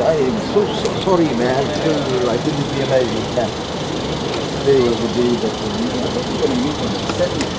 I'm so sorry, man. Still, I couldn't be amazing. Yeah. Today was the day that we're going to meet on the 7th.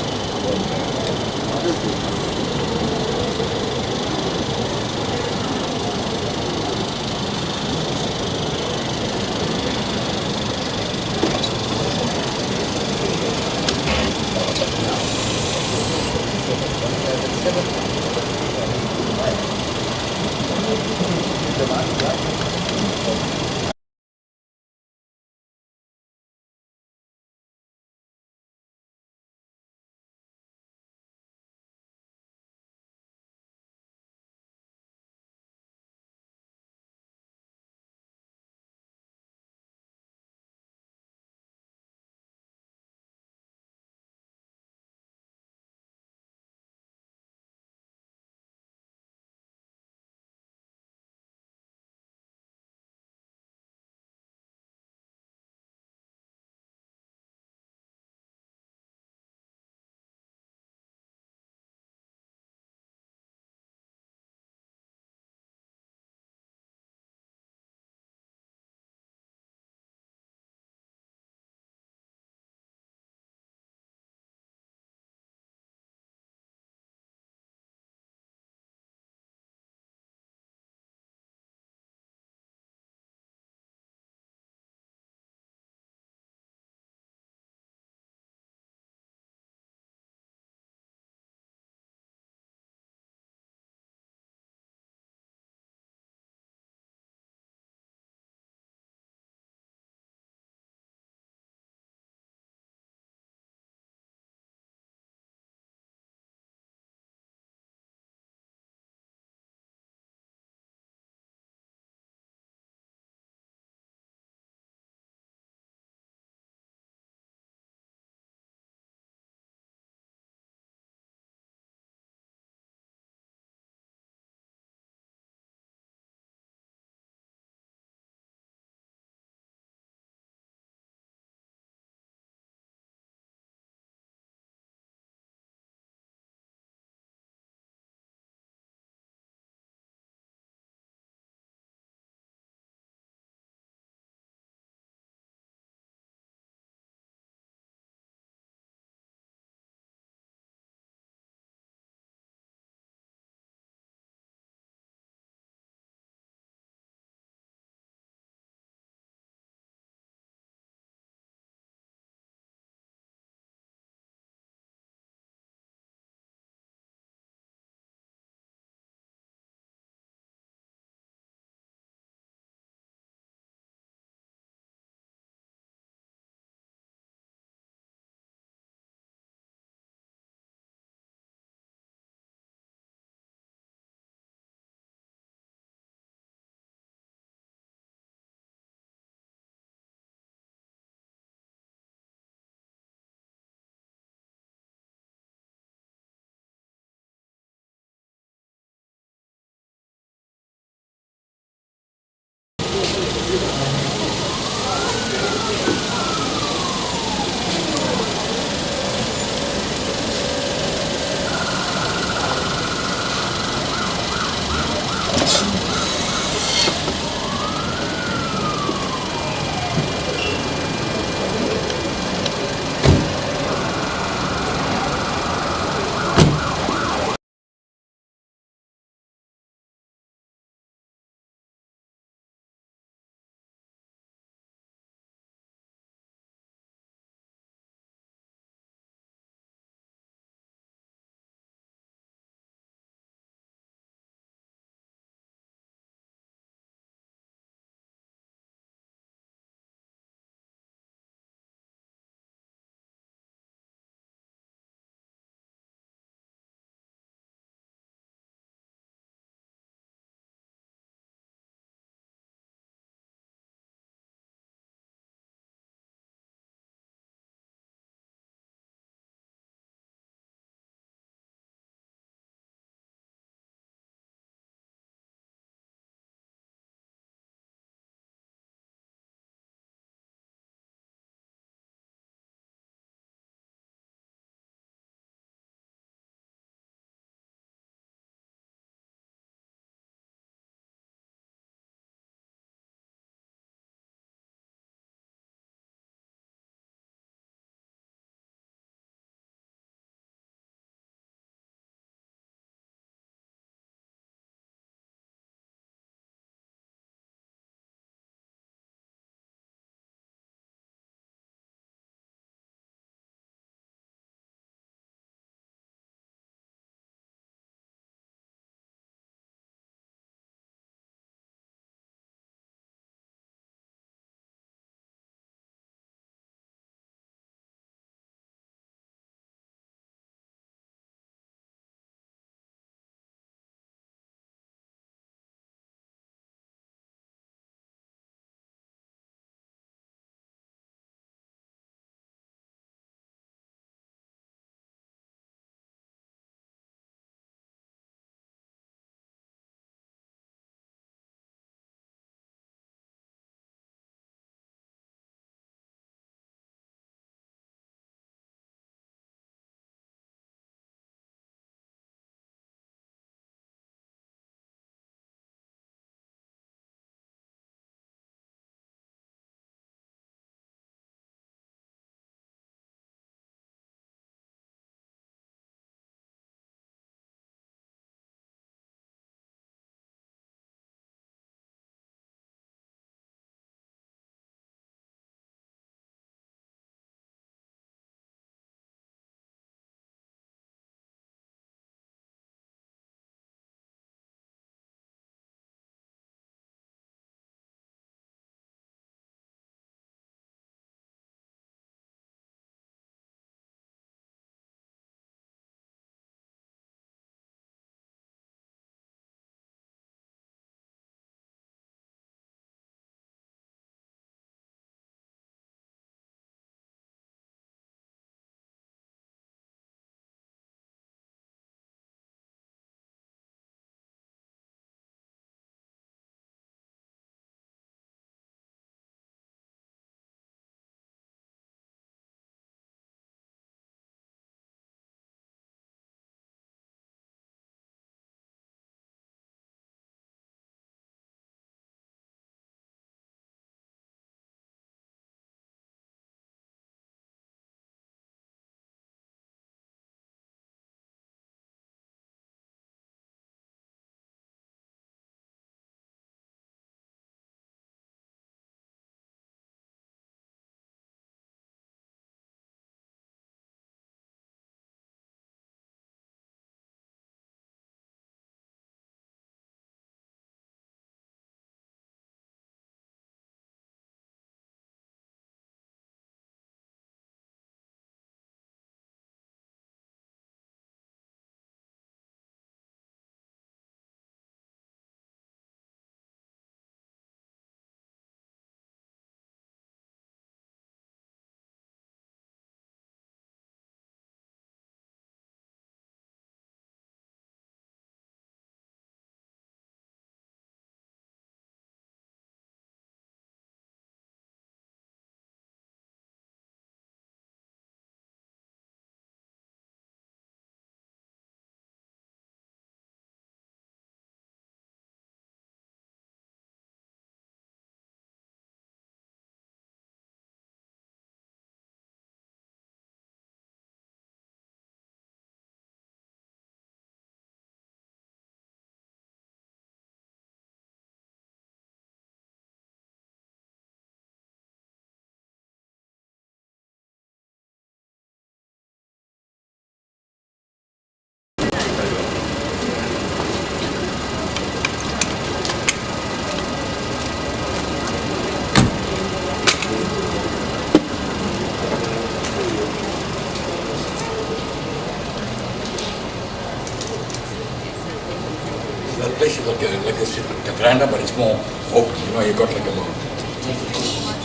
this is the grander, but it's more open. You know, you got like a little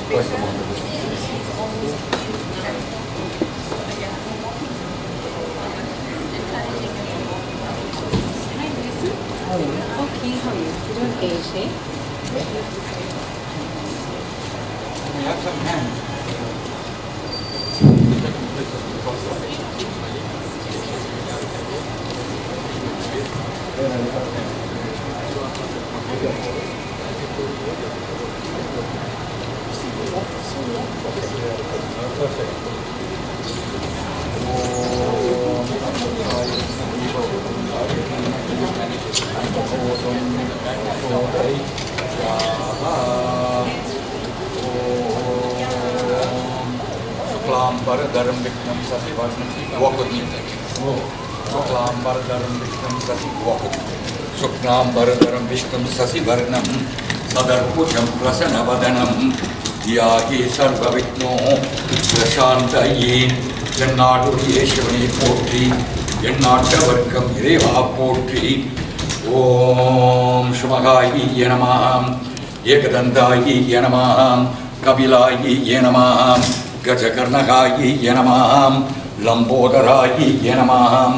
twice the amount of this. Okay, how are you? You don't age, eh? We have some hands. Daram Vikram Sati Varnam. Walk with me. Suklam Bharadaram Vishnam Sasi walk with me. Suklam Bharadaram Vishnam Sasi Varnam Sadarpusham Prasanavadanam Yahi Sarva Vitno Prashantayi Jannadu Yeshwani Potri Jannatavarkam Ireva Potri Om Shumagayi Yanamaham Yekadandayi Yanamaham Kabilayi Yanamaham Gajakarnagayi Yanamaham Lambodarayi Yanamaham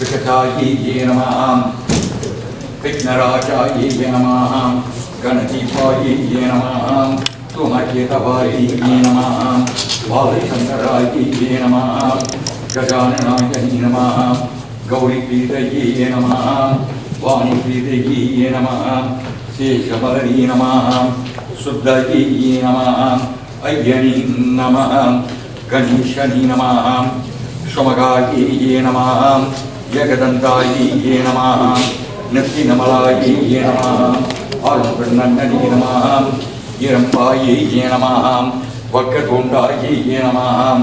Vikatayi Yanamaham Vignarajayi Yanamaham Ganatipayi Yanamaham Tumaketavayi Yanamaham Valichandarayi Yanamaham Gajananayi Yanamaham Gauri Pidayi Yanamaham Vani Pidayi Yanamaham Seshamalari Yanamaham Suddhayi Yanamaham Ayyani Namaham Ganishani Namaham Shomagayi Namaham Yagadandayi Namaham Nithinamalayi Namaham Arupranandani Namaham Yirampayi Namaham Vakadundayi Namaham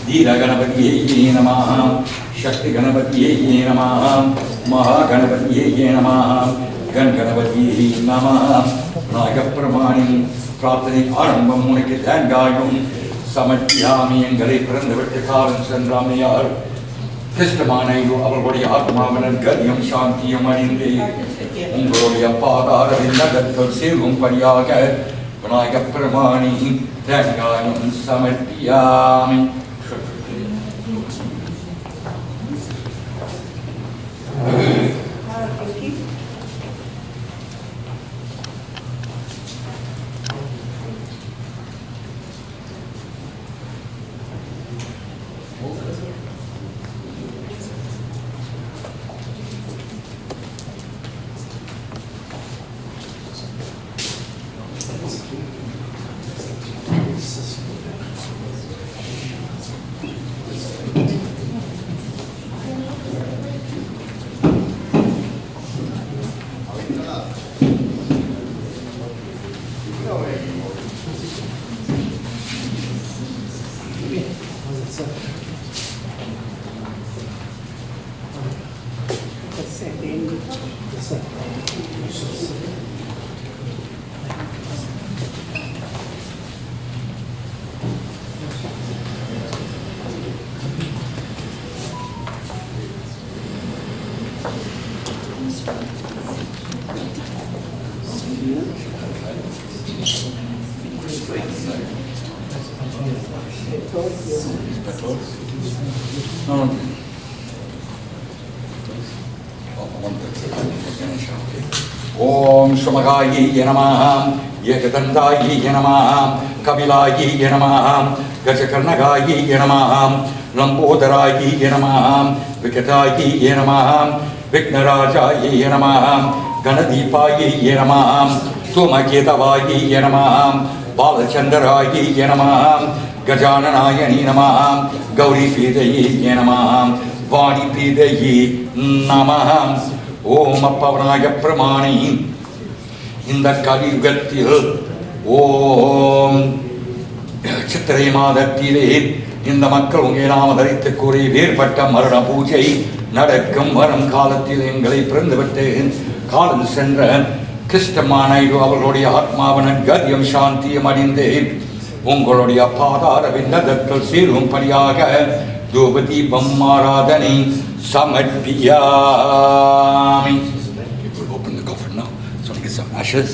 Diraganapatiyi Namaham Shakti Ganapatiyi Namaham Mahaganapatiyi Namaham Ganganapatiyi Namaham Nagapramani பிரார்த்தனை ஆரம்பம் உனக்கு தேங்காயும் சமர்ப்பியாமி எங்களை பிறந்துவிட்டு காலம் சென்றாமையார் கிருஷ்ணமா நாயுடு அவர்களுடைய ஆத்மாவினர் கதியம் சாந்தியும் அறிந்து உங்களுடைய பாதாரவின் நகர்கள் சேரும்படியாக விநாயக பெருமானி தேங்காயும் சமர்ப்பியாமி. Om Shumagayi Yanamaham Yekadandayi Yanamaham Kabilayi Yanamaham Gajakarnagayi Yanamaham Lambodarayi Yanamaham Vikatayi Yanamaham Vignarajayi Yanamaham Ganadipayi Yanamaham Tumaketavayi Yanamaham Balachandarayi Yanamaham Gajananayani Namaham Gauri Pidayi Yanamaham Vani Pidayi Namaham. ஓம் அப்பவனாய பிரமாணி இந்த கலியுகத்தில் ஓம் சித்திரை மாதத்திலே இந்த மக்கள் உங்களை நாம் தரித்து கூறி வேறுபட்ட மரண பூஜை நடக்கும் வரும் காலத்தில் எங்களை பிறந்துவிட்டு காலம் சென்ற கிறிஸ்தம்மா நாயுடு அவர்களுடைய ஆத்மாவன கதியம் சாந்தியம் அடைந்து உங்களுடைய பாதார விண்ணதத்தில் சேரும்படியாக தூபதீபம் ஆராதனை Samadhyami. You will open the coffin now. some ashes.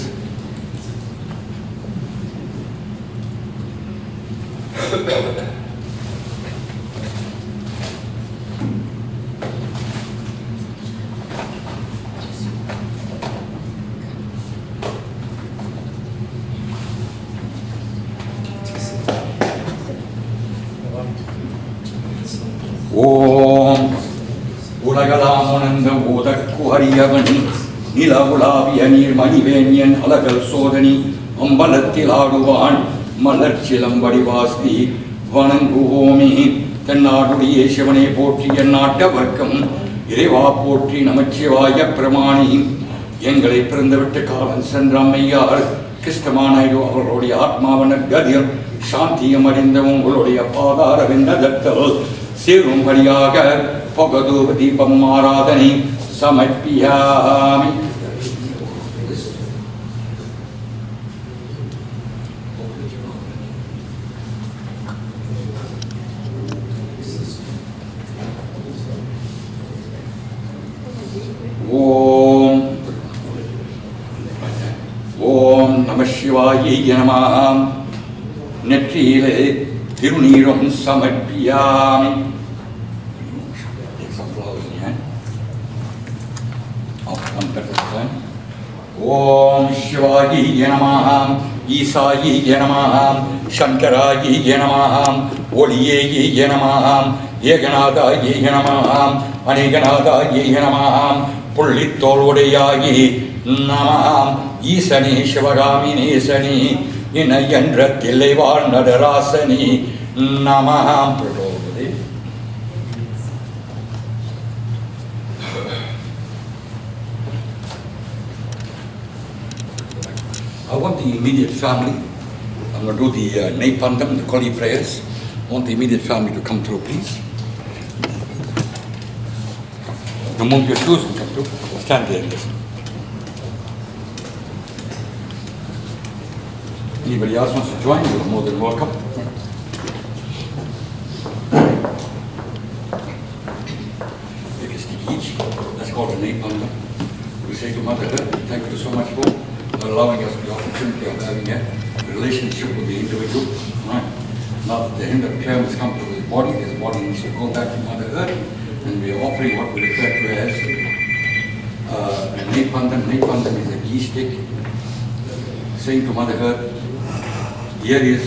ஓம் உலகலாம் உணர்ந்த ஓதற்கு அறியவன் நிலவுலாவிய நீர் மணிவேணியன் அலகல் சோதனி அம்பலத்தில் ஆடுவான் மலர் சிலம்படி வாஸ்தி வணங்குவோமே. தென்னாடுடைய சிவனை போற்றி என் நாட்டவர்க்கம் இறைவா போற்றி நமச்சிவாய பிரமாணி. எங்களை பிறந்துவிட்டு காலம் சென்ற அம்மையார் கிறிஸ்தமா நாயுடு அவர்களுடைய ஆத்மாவன கதிர் சாந்தியம் அறிந்த உங்களுடைய பாதார விண்ணதத்தல் சேரும்படியாக பகதூப தீபம் ஆராதனை சமர்ப்பியாமி. ஓம் ஓம் நம சிவாயை நமः. நெற்றியிலே திருநீரும் சமர்ப்பியாமி. ஓம் சிவாயை நமः, ஈசாயை நமः, சங்கராயை நமः, ஒளியை நமः, ஏகநாதாயை நமः, அநேகநாதாயை நமः, புள்ளித்தோளுடையாயி நமः, ஈசனே சிவகாமி நேசனே இணை என்ற தில்லைவாழ் நடராசனே நமः. I want the immediate family. I'm going to do the Naipandam, the Koli prayers. I want the immediate family to come through, please. Remove your shoes and come through. Stand there and listen. Anybody else wants to join? You're more than welcome. Take a stick each. That's called a Naipandam. We say to Mother Earth, thank you so much for allowing us the opportunity of having a relationship with the individual. Right? Now that the end of term has come to his body needs to go back to Mother Earth, and we are offering what we refer to as a Naipandam. Naipandam is a ghee stick, saying to Mother Earth, here is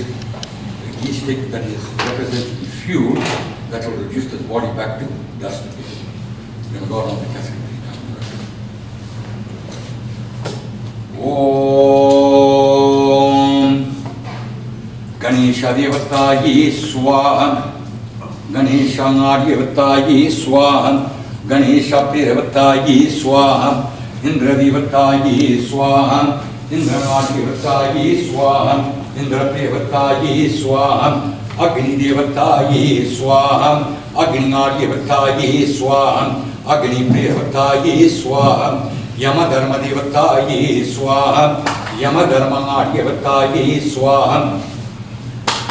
a ghee stick that is representing fuel that will reduce this body back to dust. We're going to go around the casket. Om Ganesha Devatayi Swaha, Ganesha Devatayi Swaha, Ganesha Devatayi Swaha, Indra Devatayi Swaha, Indra Devatayi Swaha, Indra Devatayi Swaha, Agni Devatayi Swaha, Agni Devatayi Swaha, Agni Devatayi Swaha, Yamadharma Devatayi Swaha, Yamadharma Devatayi Swaha,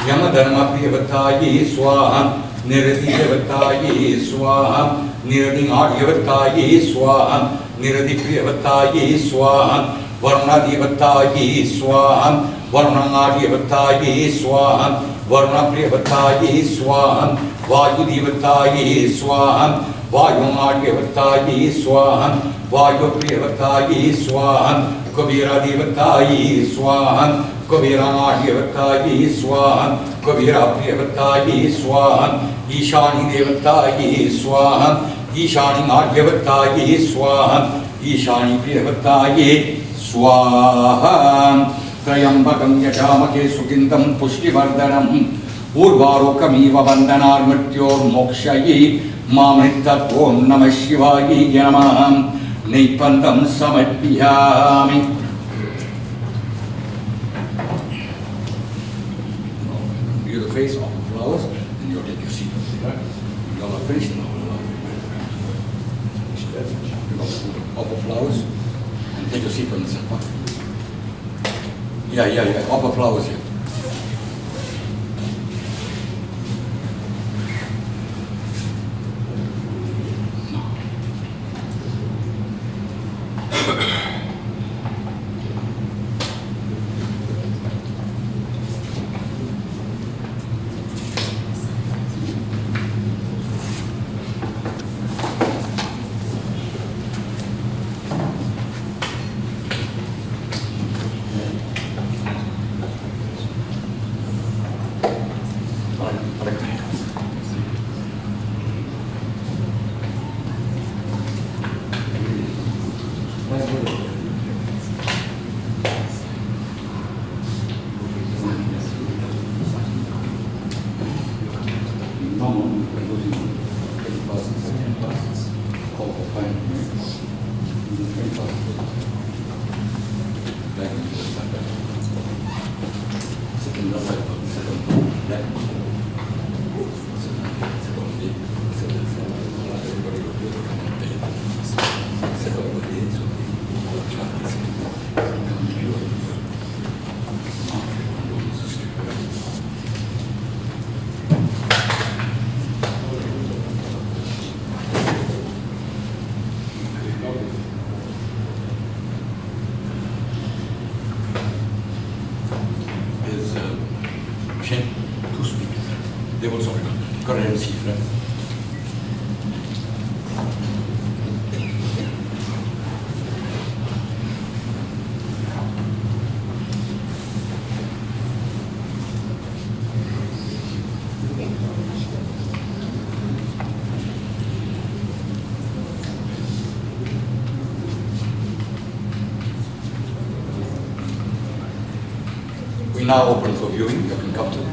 Yamadharma Devatayi Swaha, Niradi Devatayi Swaha, Niradi Devatayi Swaha, Niradi Devatayi Swaha, Varna Devatayi Swaha, Varna Devatayi Swaha, Varna Devatayi Swaha, Vayu Devatayi Swaha, Vayu Devatayi Swaha, Vayu Devatayi Swaha, Kabira Devatayi Swaha, Kabira Devatayi Swaha, Kabira Devatayi Swaha, Ishani Devatayi Swaha, Ishani Devatayi Swaha, Ishani Devatayi Swaha, Trayambakam Yajamake Sukindam Pushtivardhanam, Urvarokamiva Vandanar Mrityor Mokshayi, Mamritat Om Namah Shivayi Namah. Naipandam Samarpiyami. You the face off the flowers, and you'll take your seat. You all are finished now. Off the flowers, and take your seat on the sofa. Yeah. Off the flowers here. common when losing 20,000, 10,000, call for fine. In the 20,000, back into the standard. Second level, second black. Second day, everybody will do the common day. Second day, so the child is to speak. They will sorry, currency, right? We now open for viewing. You can come to it.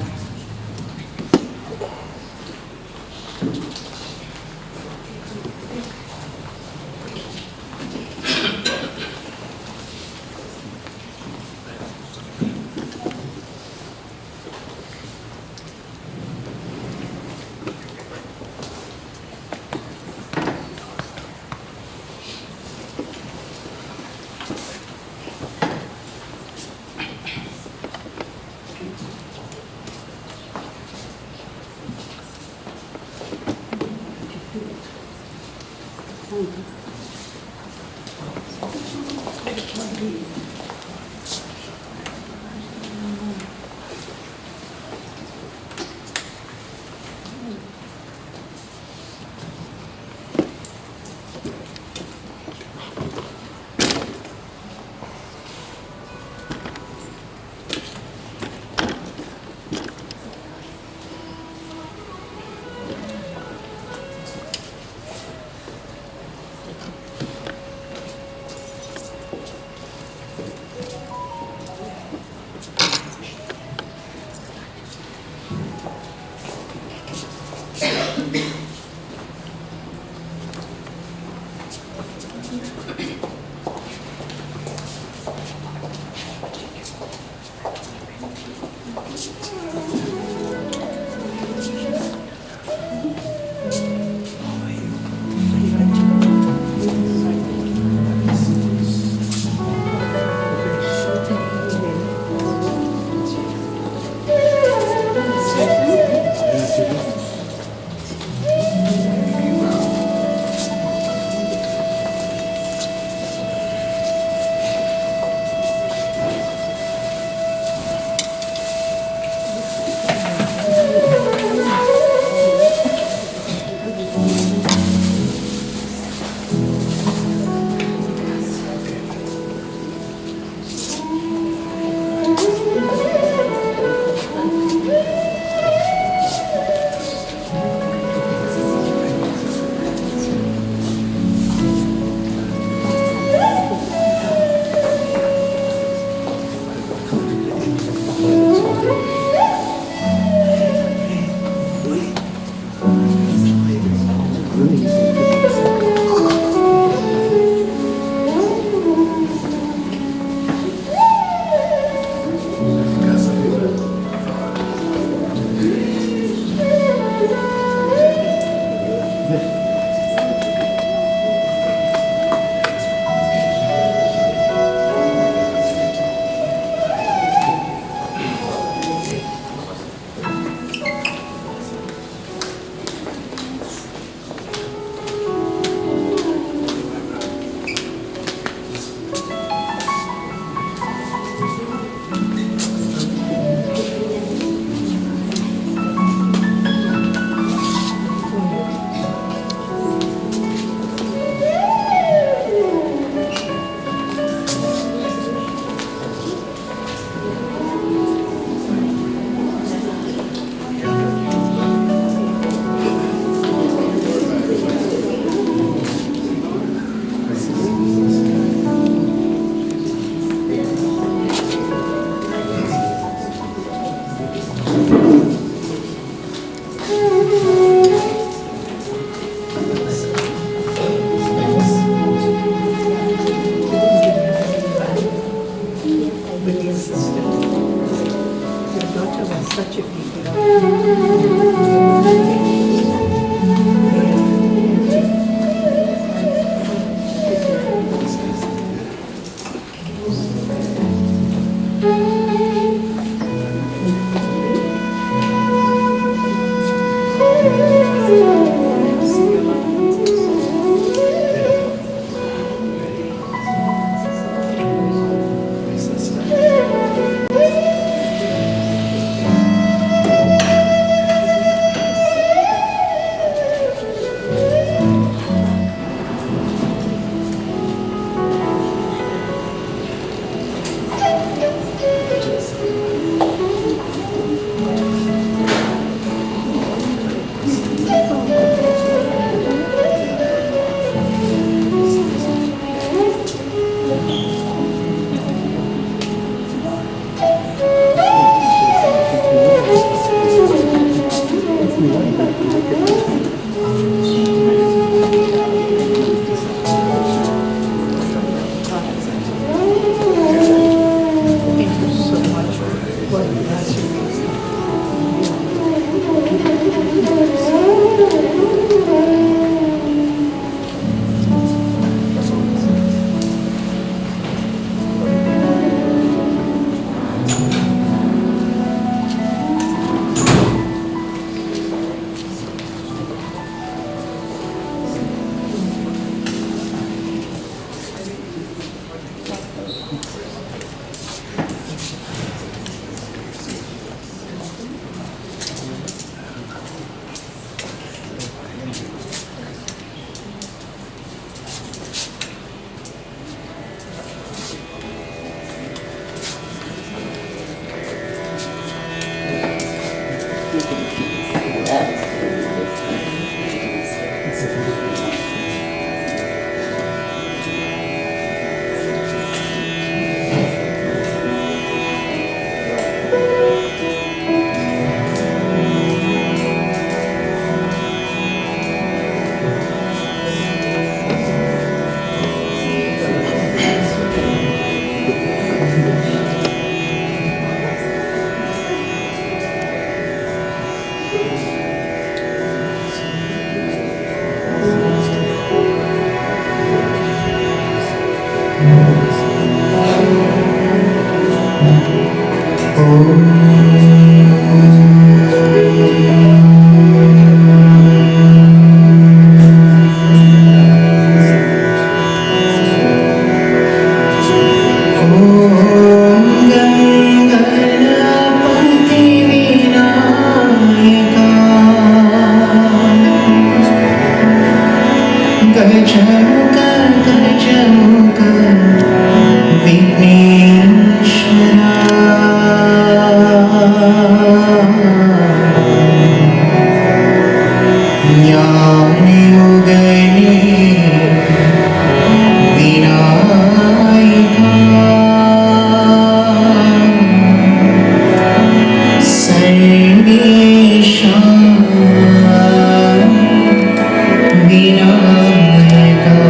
Vinayaka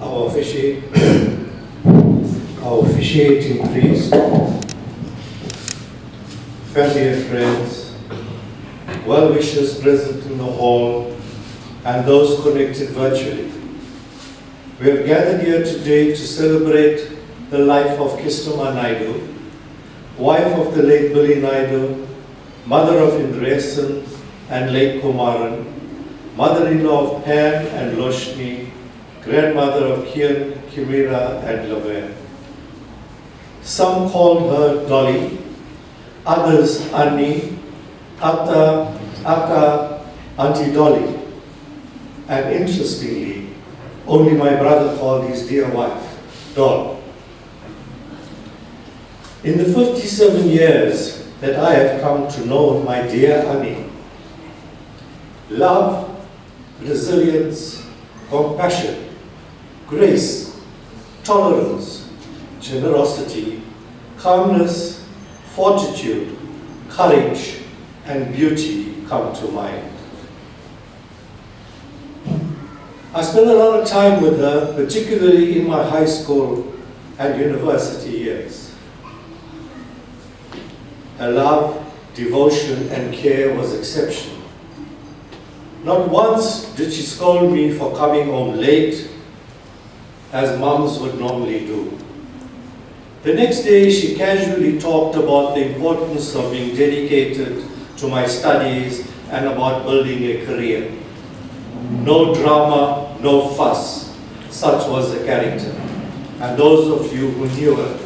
our officiating priest, family and friends, well-wishers present in the hall, and those connected virtually. We have gathered here today to celebrate the life of Kistamma Naidoo, wife of the late Dolly Naidoo, mother of Indresan and late Kumaran, mother-in-law of Pan and Loshni, grandmother of Kian, Kimira and Laverne. Some called her Dolly, others Annie, Atta, Akka, Auntie Dolly, and interestingly, only my brother called his dear wife, Doll. In the 57 years that I have come to know my dear Annie, love, resilience, compassion, grace, tolerance, generosity, calmness, fortitude, courage, and beauty come to mind. I spent a lot of time with her, particularly in my high school and university years. Her love, devotion, and care was exceptional. Not once did she scold me for coming home late, as moms would normally do. The next day, she casually talked about the importance of being dedicated to my studies and about building a career. No drama, no fuss. Such was the character. And those of you who knew her,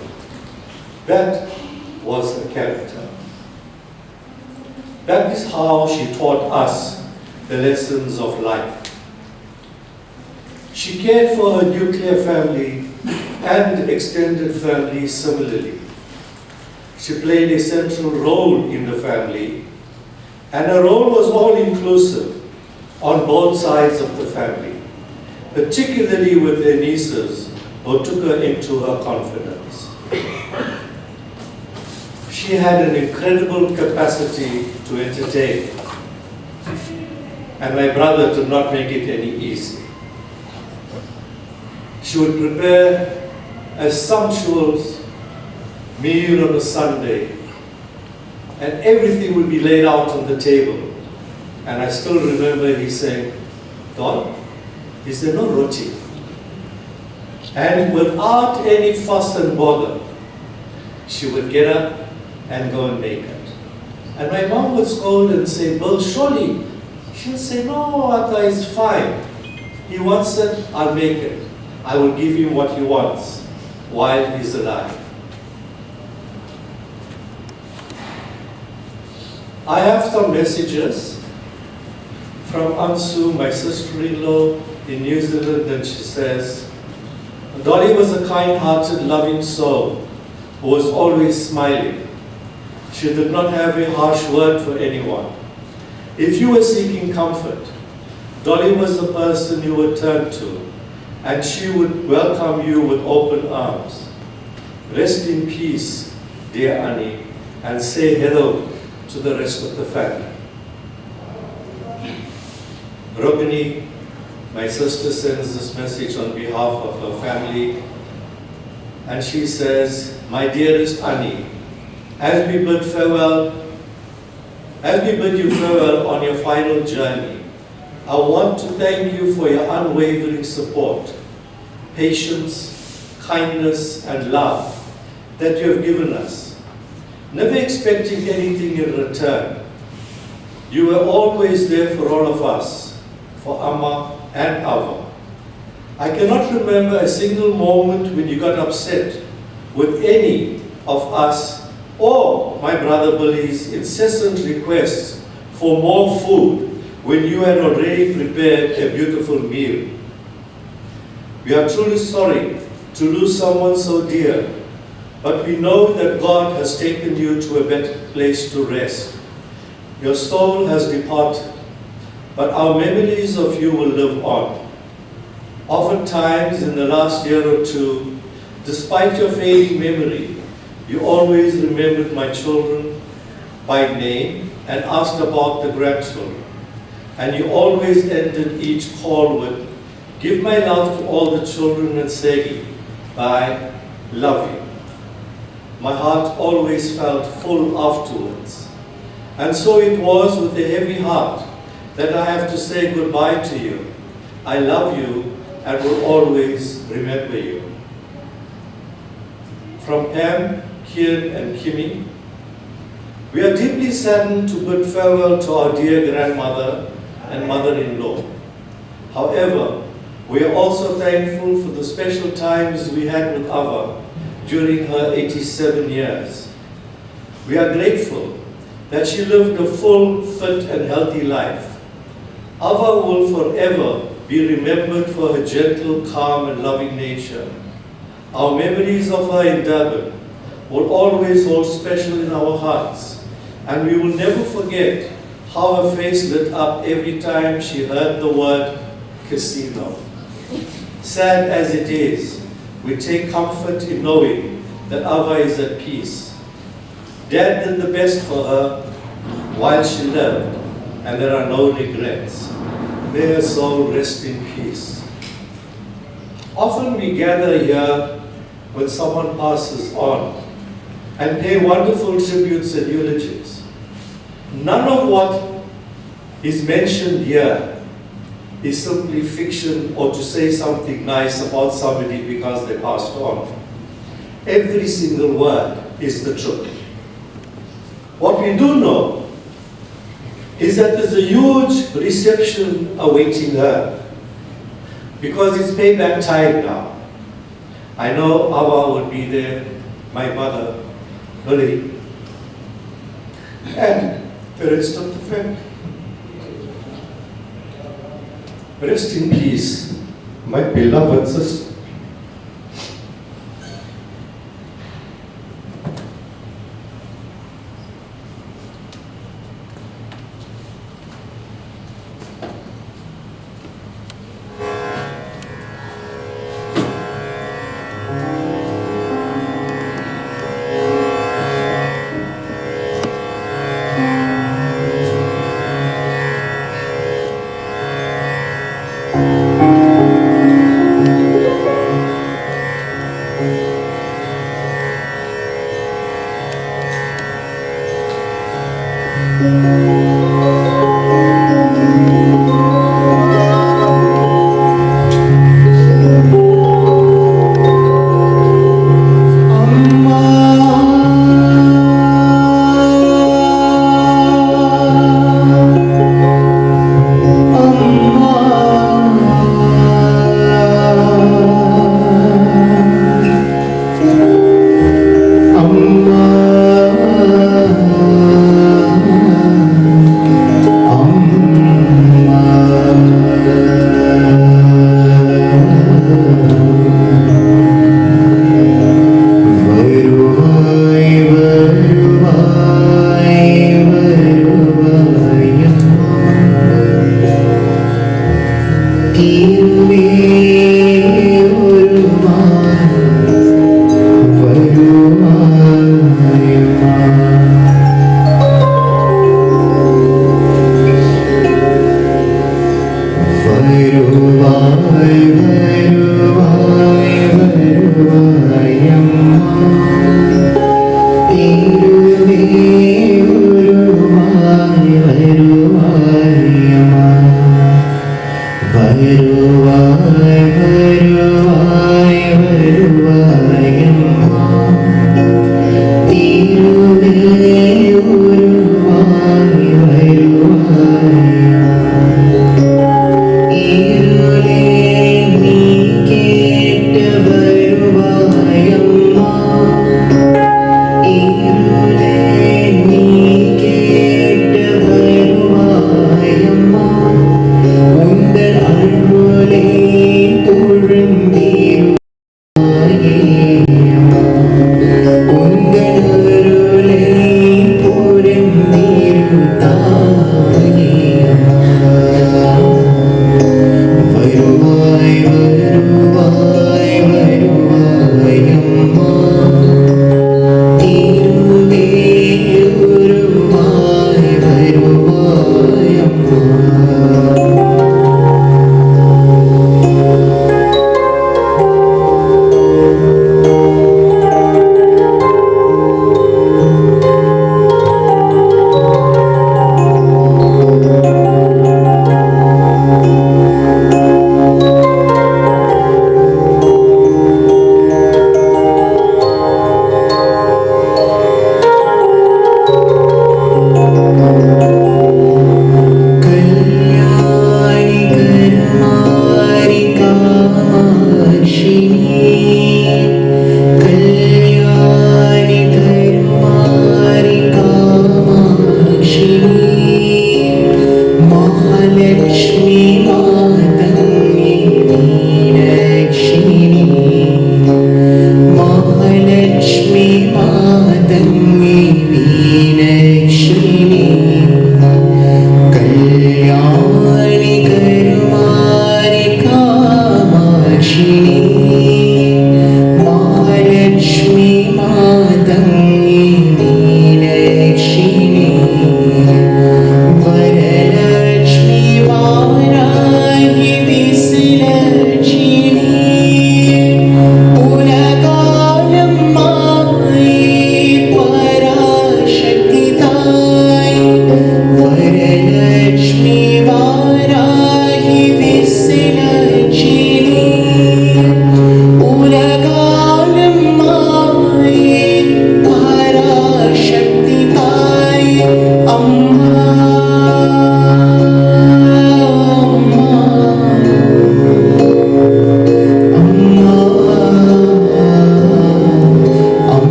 that was the character. That is how she taught us the lessons of life. She cared for her nuclear family and extended family similarly. She played a central role in the family, and her role was all-inclusive on both sides of the family, particularly with their nieces who took her into her confidence. She had an incredible capacity to entertain, and my brother did not make it any easy. She would prepare a sumptuous meal on a Sunday, and everything would be laid out on the table. And I still remember he saying, "Don, is there no roti?" And without any fuss and bother, she would get up and go and make it. And my mom would scold and say, "Bill, surely." She'll say, "No, Atta is fine. He wants it, I'll make it. I will give him what he wants while he's alive." I have some messages from Ansu, my sister-in-law in New Zealand, and she says, "Dolly was a kind-hearted, loving soul who was always smiling. She did not have a harsh word for anyone. If you were seeking comfort, Dolly was the person you would turn to, and she would welcome you with open arms. Rest in peace, dear Annie, and say hello to the rest of the family." Rogini, my sister, sends this message on behalf of her family, and she says, "My dearest Annie, as we bid you farewell on your final journey, I want to thank you for your unwavering support, patience, kindness, and love that you have given us, never expecting anything in return. You were always there for all of us, for Amma and Ava. I cannot remember a single moment when you got upset with any of us or my brother Billy's incessant requests for more food when you had already prepared a beautiful meal. We are truly sorry to lose someone so dear, but we know that God has taken you to a better place to rest. Your soul has departed, but our memories of you will live on. Oftentimes in the last year or two, despite your fading memory, you always remembered my children by name and asked about the grandchildren. And you always ended each call with, Give my love to all the children and say, I love you. My heart always felt full afterwards. And so it was with a heavy heart that I have to say goodbye to you. I love you and will always remember you. From Pam, Kian and Kimmy, we are deeply saddened to bid farewell to our dear grandmother and mother-in-law. However, we are also thankful for the special times we had with Ava during her 87 years. We are grateful that she lived a full, fit and healthy life. Ava will forever be remembered for her gentle, calm and loving nature. Our memories of her in Durban will always hold special in our hearts, and we will never forget how her face lit up every time she heard the word casino. Sad as it is, we take comfort in knowing that Ava is at peace. Dad did the best for her while she lived, and there are no regrets. May her soul rest in peace. Often we gather here when someone passes on and pay wonderful tributes and eulogies. None of what is mentioned here is simply fiction or to say something nice about somebody because they passed on. Every single word is the truth. What we do know is that there's a huge reception awaiting her because it's payback time now. I know Ava would be there, my mother, Dolly, and the rest of the family. Rest in peace, my beloved sister. Unde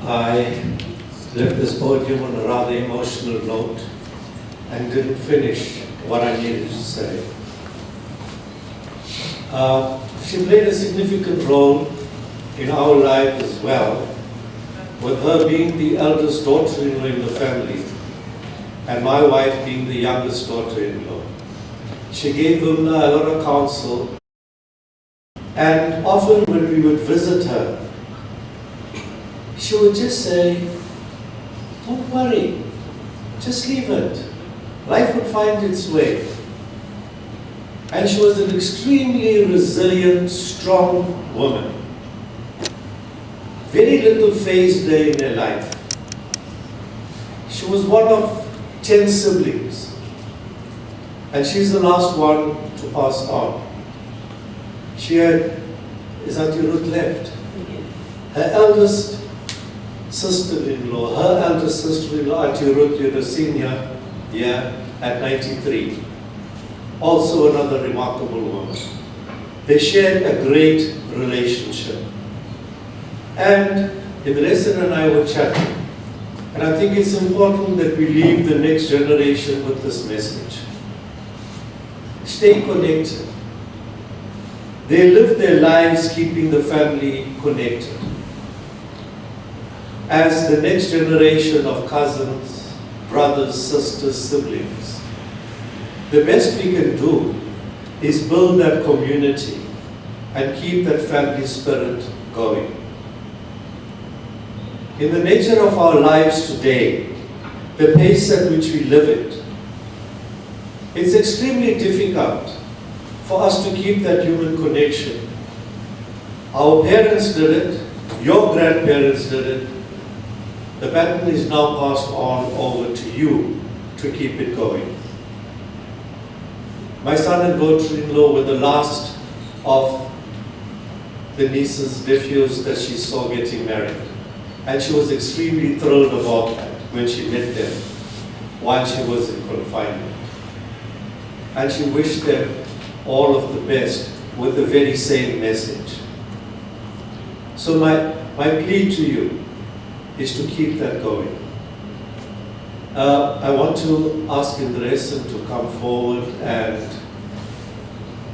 I left this podium on a rather emotional note and didn't finish what I needed to say. She played a significant role in our life as well, with her being the eldest daughter-in-law in the family and my wife being the youngest daughter-in-law. She gave them a lot of counsel, and often when we would visit her, she would just say, "Don't worry, just leave it. Life would find its way." And she was an extremely resilient, strong woman. Very little phased her in her life. She was one of 10 siblings, and she's the last one to pass on. She had, is Auntie Ruth left? Her eldest sister-in-law, her eldest sister-in-law, Auntie Ruth, you're a senior, at 93. Also another remarkable woman. They shared a great relationship. And Ibresan and I were chatting. And I think it's important that we leave the next generation with this message. Stay connected. They live their lives keeping the family connected. As the next generation of cousins, brothers, sisters, siblings, the best we can do is build that community and keep that family spirit going. In the nature of our lives today, the pace at which we live it, it's extremely difficult for us to keep that human connection. Our parents did it, your grandparents did it. The baton is now passed on over to you to keep it going. My son and daughter-in-law were the last of the nieces, nephews that she saw getting married. And she was extremely thrilled about that when she met them while she was in confinement. And she wished them all of the best with the very same message. So my plea to you is to keep that going. I want to ask Indresan to come forward and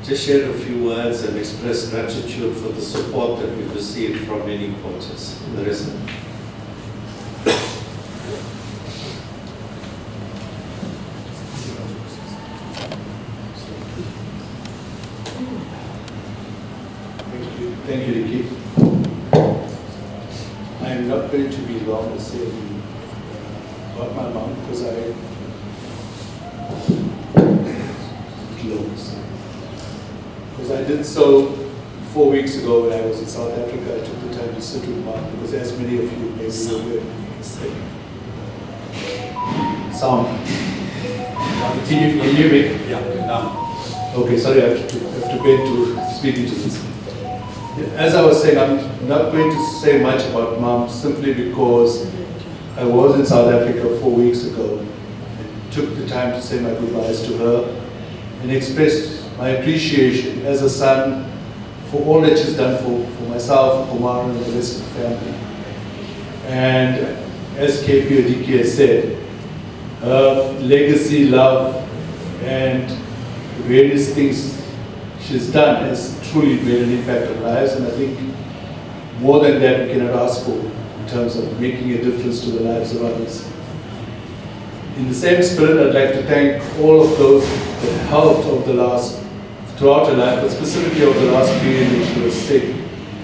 just share a few words and express gratitude for the support that we've received from many quarters. Indresan. Thank you, Ricky. I'm not going to be long to say about my mom because I did so 4 weeks ago when I was in South Africa. I took the time to sit with mom because, as many of you may be aware, sound. Can you hear me? Yeah, now. Okay, sorry, I have to bend to speak into this. As I was saying, I'm not going to say much about Mom simply because I was in South Africa 4 weeks ago and took the time to say my goodbyes to her and express my appreciation as a son for all that she's done for myself, Kumar, and the rest of the family. And as KP Odiki has said, her legacy, love, and the various things she's done has truly made an impact on lives, and I think more than that we cannot ask for in terms of making a difference to the lives of others. In the same spirit, I'd like to thank all of those that helped throughout her life, but specifically over the last period when she was sick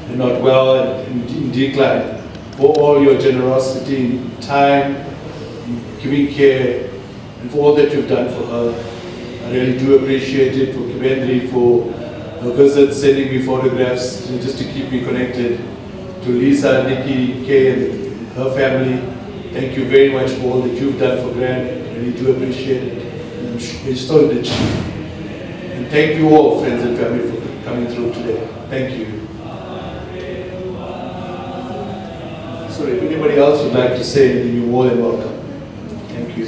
and not well and in decline, for all your generosity in time, in giving care, and for all that you've done for her. I really do appreciate it, for Kibendri, for her visits, sending me photographs just to keep me connected. To Lisa, Nikki, Kay, and her family, thank you very much for all that you've done for Gran. I really do appreciate it. And so did she. And thank you all, friends and family, for coming through today. Thank you. So if anybody else would like to say anything, you're more than welcome. Thank you.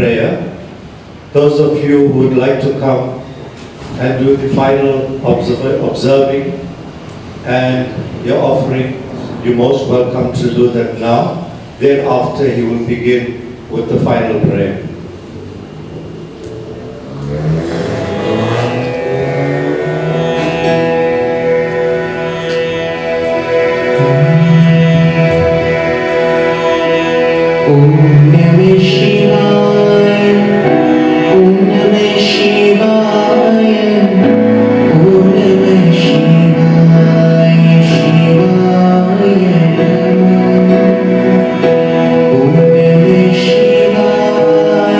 prayer. Those of you who would like to come and do the final observing and your offering, you're most welcome to do that now. Thereafter, he will begin with the final prayer. Om Namah Shivaya, Om Namah Shivaya, Om Namah Shivaya, Shivaya Namah. Om Namah Shivaya,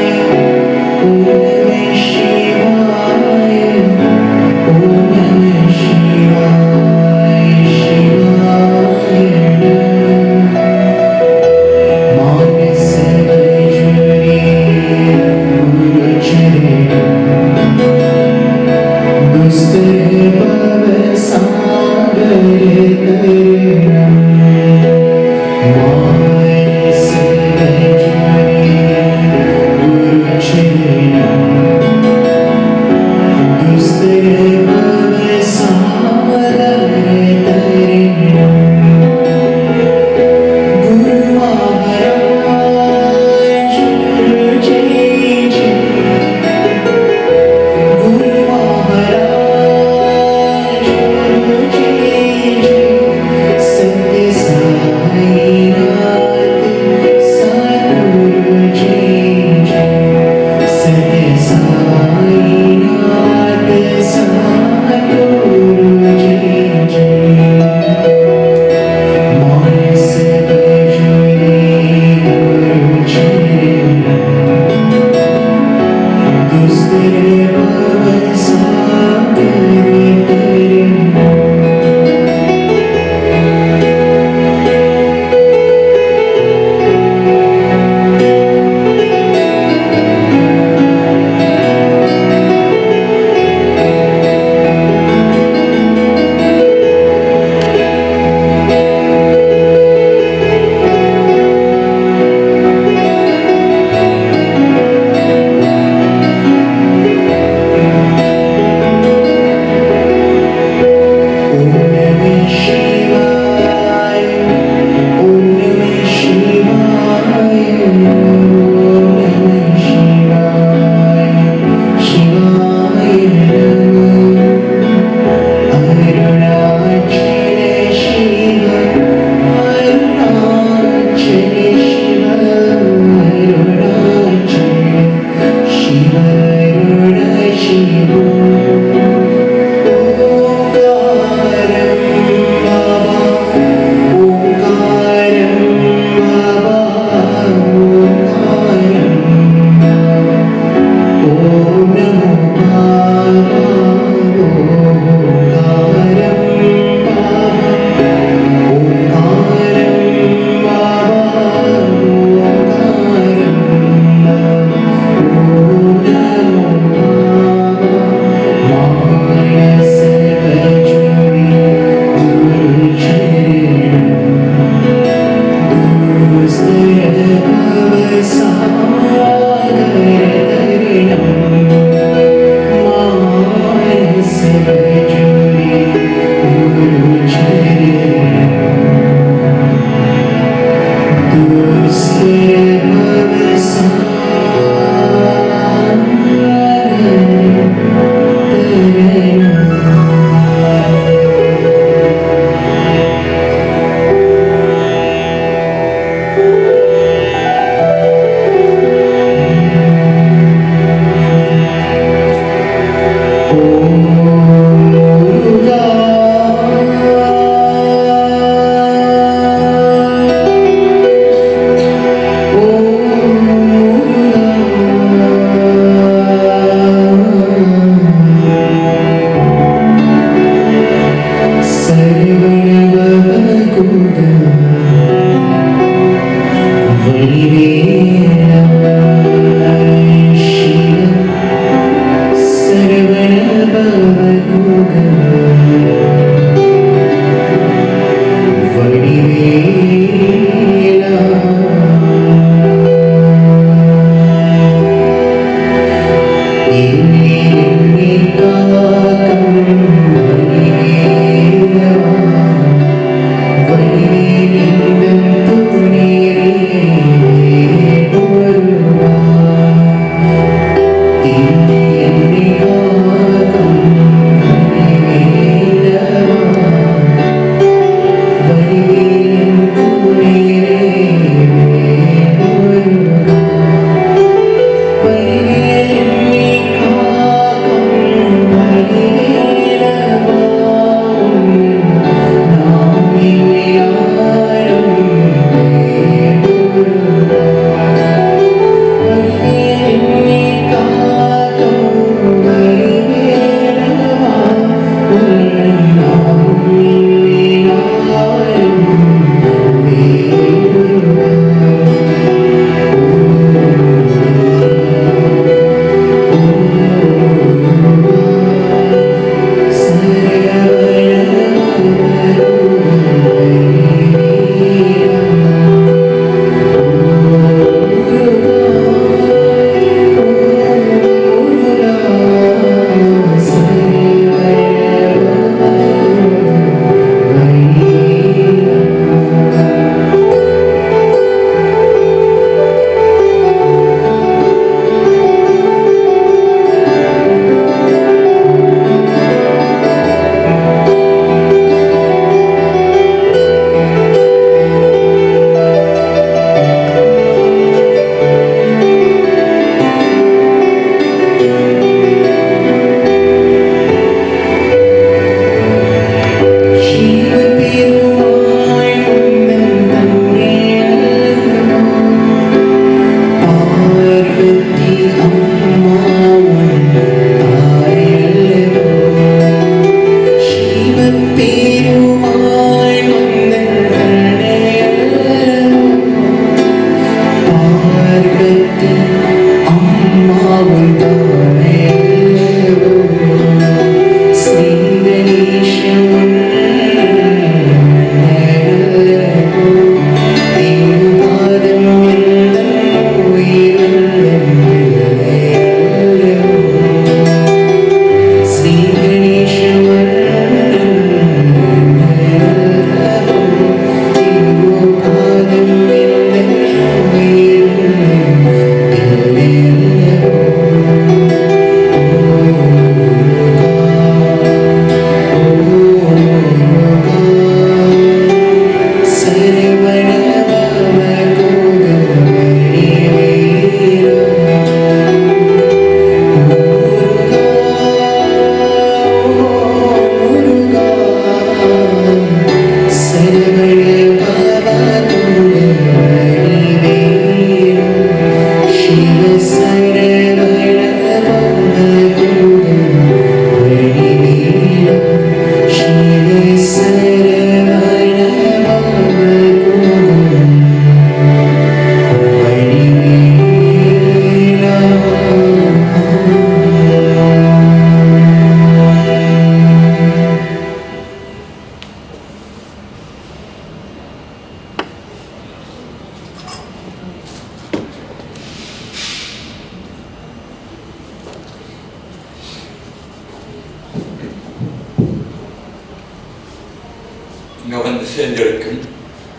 வந்து சேர்ந்திருக்கும்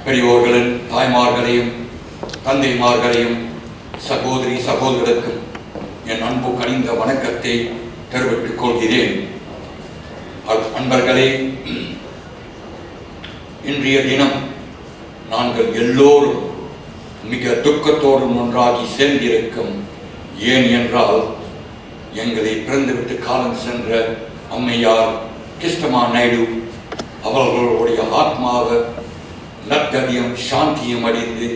பெரியோர்களின் தாய்மார்களையும் தந்தைமார்களையும் சகோதரி சகோதரருக்கும் என் அன்பு கனிந்த வணக்கத்தை தெரிவித்துக் கொள்கிறேன். அன்பர்களே, இன்றைய தினம் நாங்கள் எல்லோரும் மிக துக்கத்தோடும் ஒன்றாகி சேர்ந்திருக்கும். ஏன் என்றால், எங்களை பிறந்துவிட்டு காலம் சென்ற அம்மையார் கிஸ்டமா நாயுடு அவர்களுடைய ஆத்மாவை நற்கதியும் சாந்தியும் அடைந்து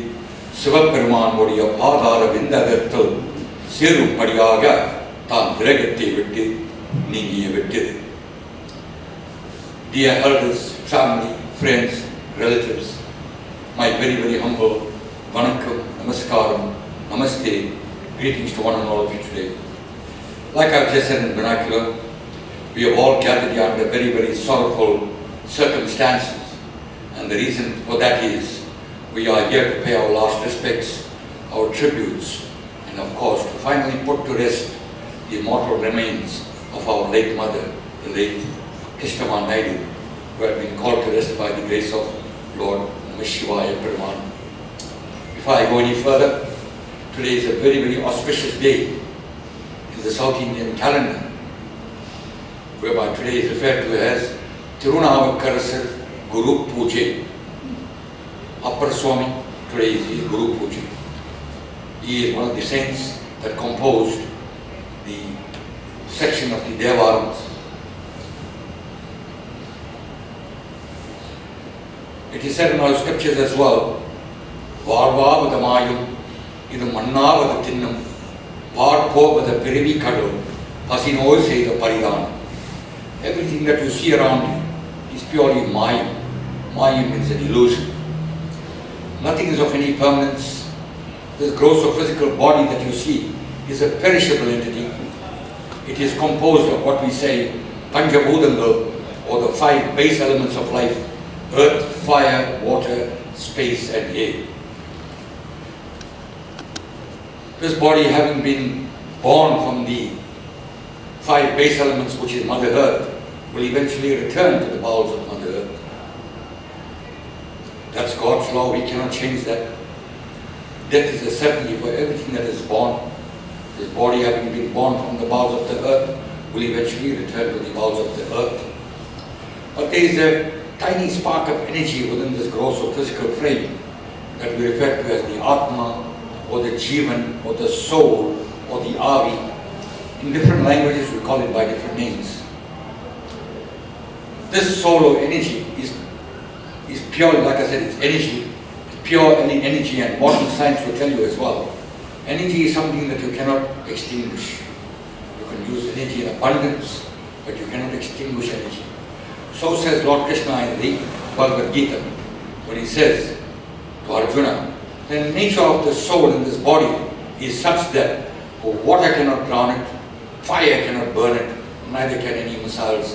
சிவபெருமானுடைய பாதார விந்தகத்தில் சேரும்படியாக தான் கிரகத்தை விட்டு நீங்கிய விட்டது. Dear elders, family, friends, relatives, my very, very humble vanakkam, namaskaram, namaste, greetings to one and all of you today. Like I've just said in vernacular, we have all gathered here under very, very sorrowful circumstances, and the reason for that is we are here to pay our last respects, our tributes, and of course to finally put to rest the immortal remains of our late mother, the late Kistamma Naidoo, who had been called to rest by the grace of Lord Shivaya Perumal. Before I go any further, today is a very, very auspicious day in the South Indian calendar, whereby today is referred to as Tirunavakarasar Guru Puja. Upper Swami, today is his Guru Puja. He is one of the saints that composed the section of the Devarams. It is said in our scriptures as well, Varvavadamayum, idum mannavadathinnam, Parpovada Pirivi Kadal, Pasinoi Seda Paridan. Everything that you see around you is purely Mayam. Mayam means an illusion. Nothing is of any permanence. This gross or physical body that you see is a perishable entity. It is composed of what we say Panchabhutangal, or the 5 base elements of life: earth, fire, water, space and air. This body, having been born from the 5 base elements, which is Mother Earth, will eventually return to the bowels of Mother Earth. That's God's law, we cannot change that. Death is a certainty for everything that is born. This body, having been born from the bowels of the earth, will eventually return to the bowels of the earth. But there is a tiny spark of energy within this gross or physical frame that we refer to as the Atma, or the Jivan, or the soul, or the Avi. In different languages we call it by different names. This soul or energy is pure, like I said, it's energy. Pure energy, and modern science will tell you as well. Energy is something that you cannot extinguish. You can use energy in abundance, but you cannot extinguish energy. So says Lord Krishna in the Bhagavad Gita, when he says to Arjuna, the nature of the soul in this body is such that water cannot drown it, fire cannot burn it, neither can any missiles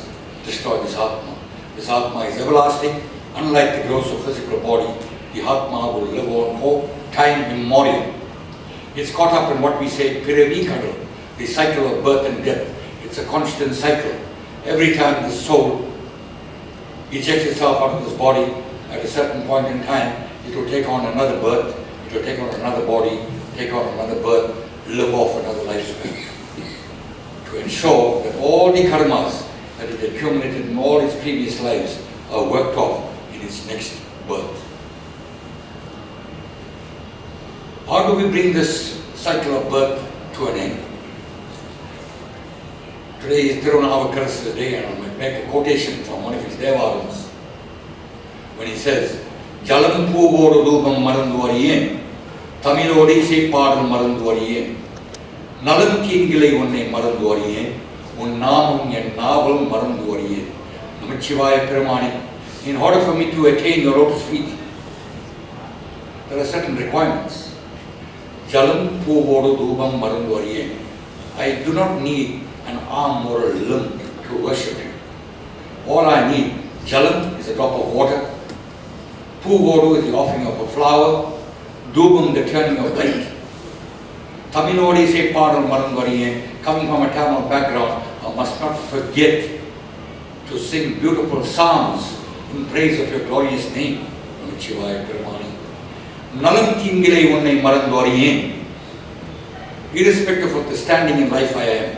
destroy this Atma. This Atma is everlasting. Unlike the gross or physical body, the Atma will live on for time immemorial. It's caught up in what we say Piravi Kadal, the cycle of birth and death. It's a constant cycle. Every time the soul ejects itself out of this body, at a certain point in time, it will take on another birth, it will take on another body, take on another birth, live off another lifespan. To ensure that all the karmas that it accumulated in all its previous lives are worked off in its next birth. How do we bring this cycle of birth to an end? Today is Tirunavakarasar day, and I might make a quotation from one of his Devarams when he says, Jalam Puvodu Dubam Maranduariyen, Tamilodi Se Padam Maranduariyen, Nalan Kingile One Maranduariyen, Unnamum Yen Naval Maranduariyen. Namachivaya Peramani, in order for me to attain your lotus feet, there are certain requirements. Jalam Puvodu Dubam Maranduariyen. I do not need an arm or a limb to worship you. All I need, Jalam is a drop of water, Puvodu is the offering of a flower, Dubam the turning of light. Tamilodi Se Padam Maranduariyen, coming from a Tamil background, I must not forget to sing beautiful psalms in in praise of your glorious name. Namachivaya Peramani. Nalam Tingile Unne Marandoriyen. Irrespective of the standing in life I am,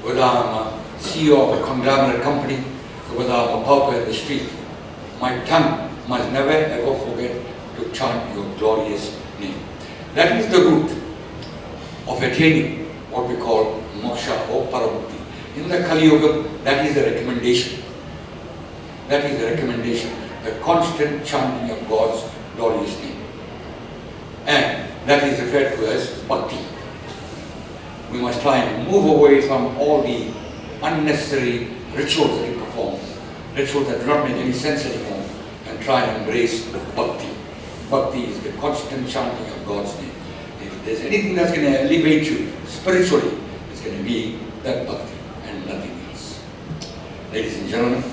whether I'm a CEO of a conglomerate company, or whether I'm a pauper in the street, my tongue must never ever forget to chant your glorious name. That is the root of attaining what we call moksha or paramukti. In the Kali Yuga, that is the recommendation. That is the recommendation, the constant chanting of God's glorious name. And that is referred to as bhakti. We must try and move away from all the unnecessary rituals that we perform, rituals that do not make any sense anymore, and try and embrace bhakti. Bhakti is the constant chanting of God's name. If there's anything that's going to elevate you spiritually, it's going to be that bhakti and nothing else. Ladies and gentlemen,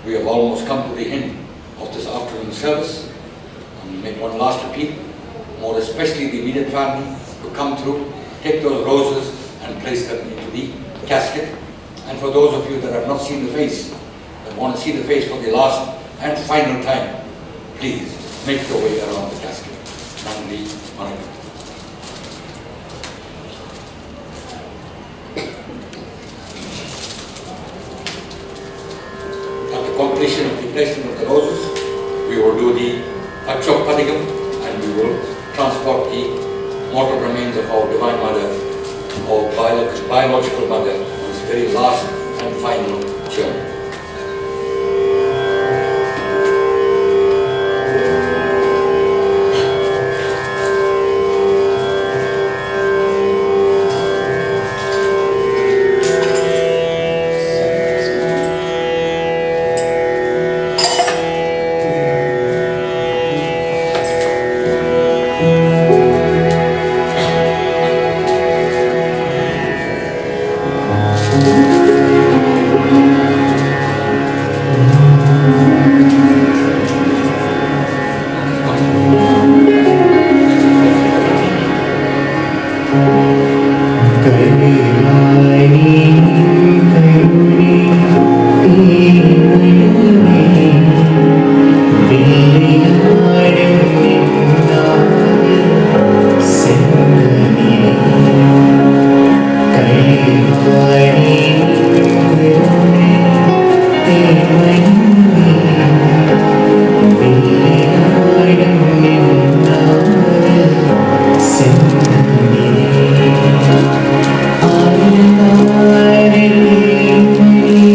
we have almost come to the end of this afternoon service. I'll make one last appeal, more especially the immediate family, to come through, take those roses and place them into the casket. And for those of you that have not seen the face, that want to see the face for the last and final time, please make your way around the casket. Nandi Manaka. At the completion of the placement of the roses, we will do the Achok Padigam and we will transport the mortal remains of our Divine Mother, our biological mother, on this very last and final journey. I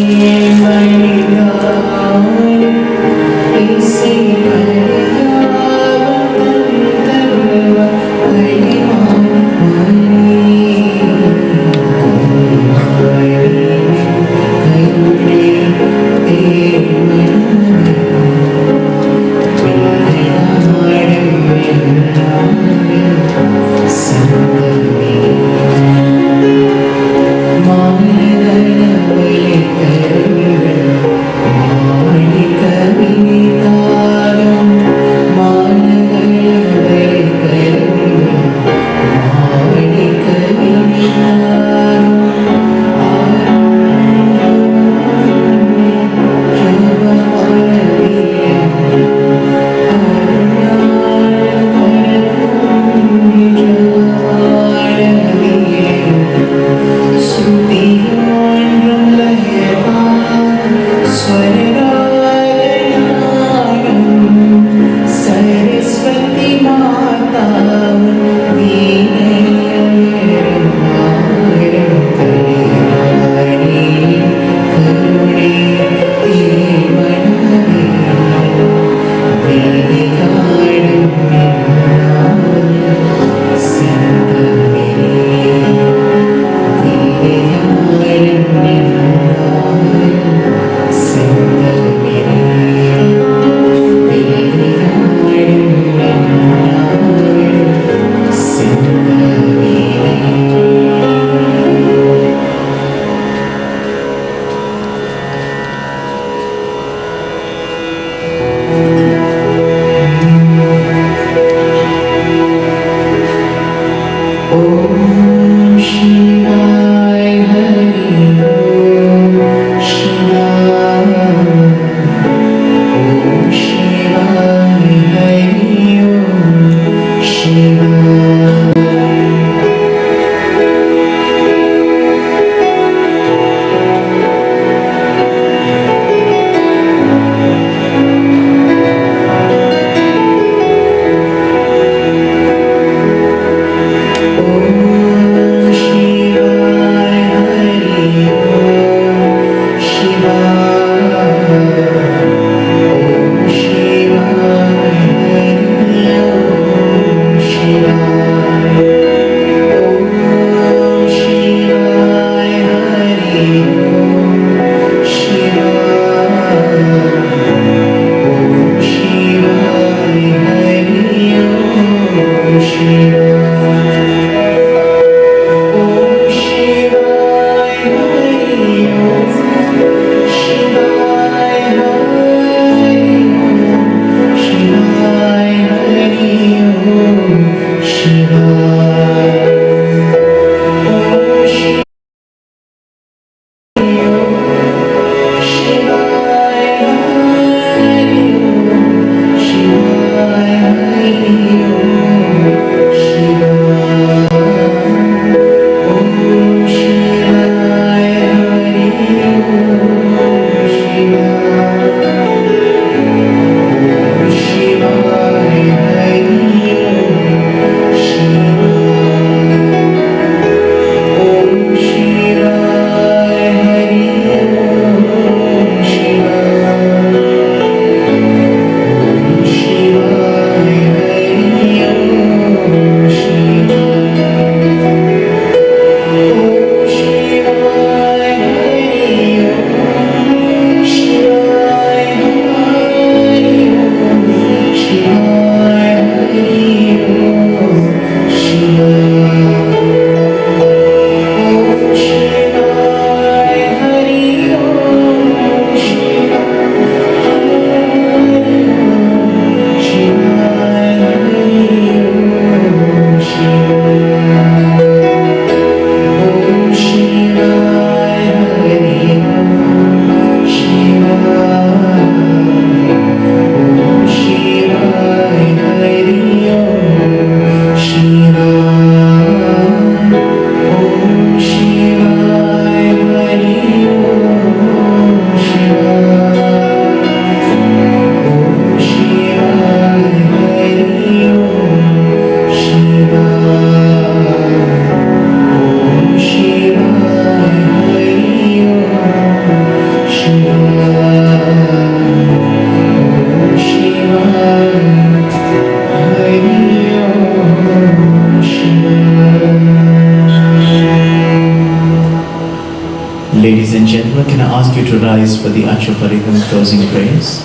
Ladies and gentlemen, can I ask you to rise for the Achaparikam closing prayers?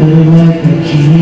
Like a